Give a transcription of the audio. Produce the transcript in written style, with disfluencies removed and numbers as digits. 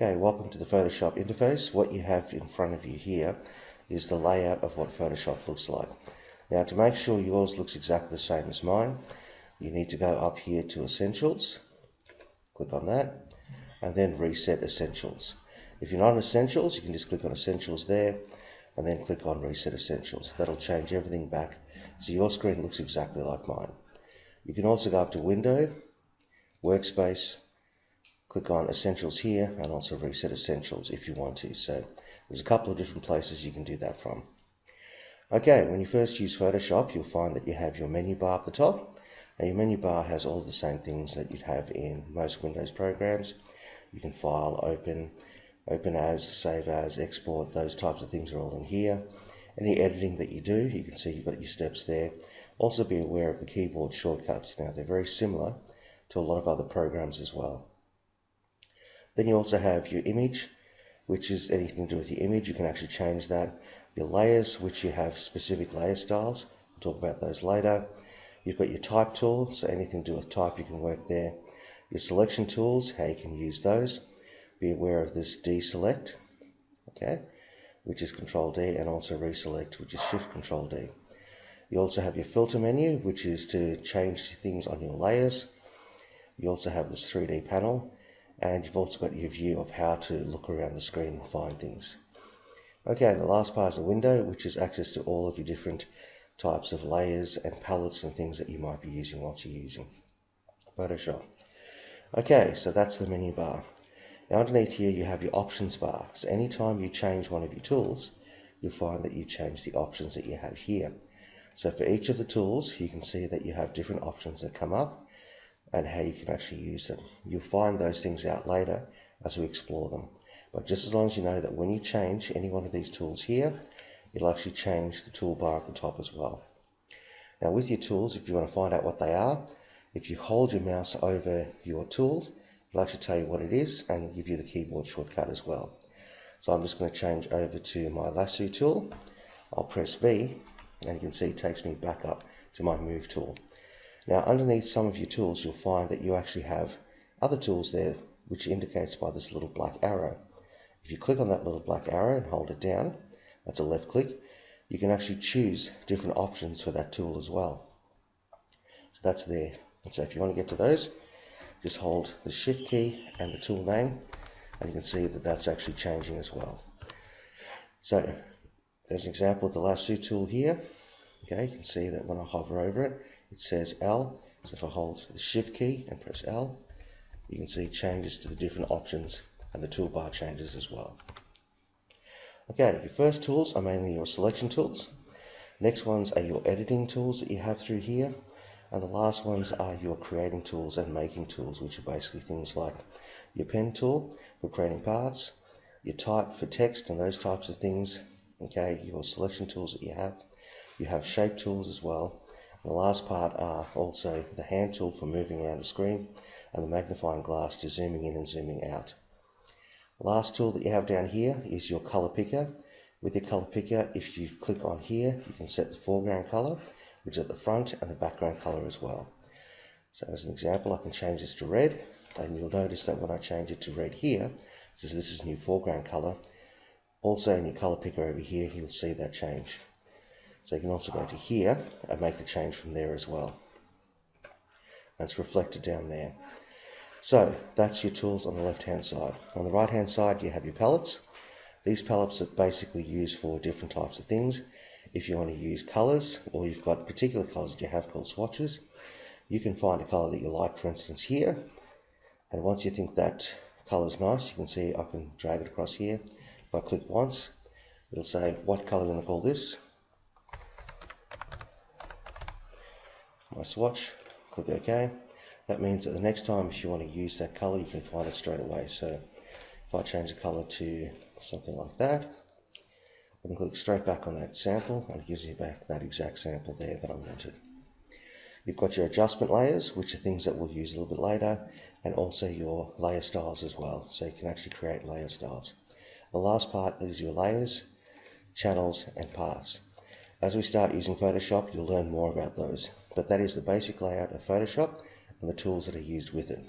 Okay, welcome to the Photoshop interface. What you have in front of you here is the layout of what Photoshop looks like. Now, to make sure yours looks exactly the same as mine, you need to go up here to Essentials, click on that, and then Reset Essentials. If you're not in Essentials, you can just click on Essentials there, and then click on Reset Essentials. That'll change everything back, so your screen looks exactly like mine. You can also go up to Window, Workspace, click on Essentials here, and also Reset Essentials if you want to. So there's a couple of different places you can do that from. Okay, when you first use Photoshop, you'll find that you have your menu bar at the top. Now your menu bar has all the same things that you'd have in most Windows programs. You can file, open as, save as, export, those types of things are all in here. Any editing that you do, you can see you've got your steps there. Also be aware of the keyboard shortcuts. Now they're very similar to a lot of other programs as well. Then you also have your image, which is anything to do with your image. You can actually change that. Your layers, which you have specific layer styles. We'll talk about those later. You've got your type tool, so anything to do with type you can work there. Your selection tools, how you can use those. Be aware of this deselect, okay, which is Control D, and also reselect, which is Shift Control D. You also have your filter menu, which is to change things on your layers. You also have this 3D panel. And you've also got your view of how to look around the screen and find things. Okay, and the last part is the window, which is access to all of your different types of layers and palettes and things that you might be using once you're using Photoshop. Okay, so that's the menu bar. Now underneath here you have your options bar. So anytime you change one of your tools, you'll find that you change the options that you have here. So for each of the tools, you can see that you have different options that come up and how you can actually use them. You'll find those things out later as we explore them. But just as long as you know that when you change any one of these tools here, it'll actually change the toolbar at the top as well. Now with your tools, if you want to find out what they are, if you hold your mouse over your tool, it'll actually tell you what it is and give you the keyboard shortcut as well. So I'm just going to change over to my lasso tool. I'll press V, and you can see it takes me back up to my move tool. Now underneath some of your tools you'll find that you actually have other tools there, which indicates by this little black arrow. If you click on that little black arrow and hold it down, that's a left click, you can actually choose different options for that tool as well. So that's there. And so if you want to get to those, just hold the shift key and the tool name, and you can see that that's actually changing as well. So there's an example of the lasso tool here. Okay, you can see that when I hover over it, it says L. So if I hold the Shift key and press L, you can see it changes to the different options and the toolbar changes as well. Okay, your first tools are mainly your selection tools. Next ones are your editing tools that you have through here. And the last ones are your creating tools and making tools, which are basically things like your pen tool for creating parts, your type for text and those types of things. Okay, your selection tools that you have. You have shape tools as well. And the last part are also the hand tool for moving around the screen and the magnifying glass to zooming in and zooming out. The last tool that you have down here is your color picker. With your color picker, if you click on here, you can set the foreground color, which is at the front, and the background color as well. So as an example, I can change this to red, and you'll notice that when I change it to red here, so this is new foreground color, also in your color picker over here, you'll see that change. So you can also go to here and make the change from there as well. And it's reflected down there. So that's your tools on the left hand side. On the right hand side you have your palettes. These palettes are basically used for different types of things. If you want to use colors, or you've got particular colors that you have called swatches, you can find a color that you like, for instance here. And once you think that color is nice, you can see I can drag it across here. If I click once, it'll say what color do you want to call this? My swatch, click OK. That means that the next time if you want to use that color, you can find it straight away. So if I change the color to something like that, I can click straight back on that sample and it gives you back that exact sample there that I wanted. You've got your adjustment layers, which are things that we'll use a little bit later, and also your layer styles as well. So you can actually create layer styles. The last part is your layers, channels and paths. As we start using Photoshop, you'll learn more about those. But that is the basic layout of Photoshop and the tools that are used with it.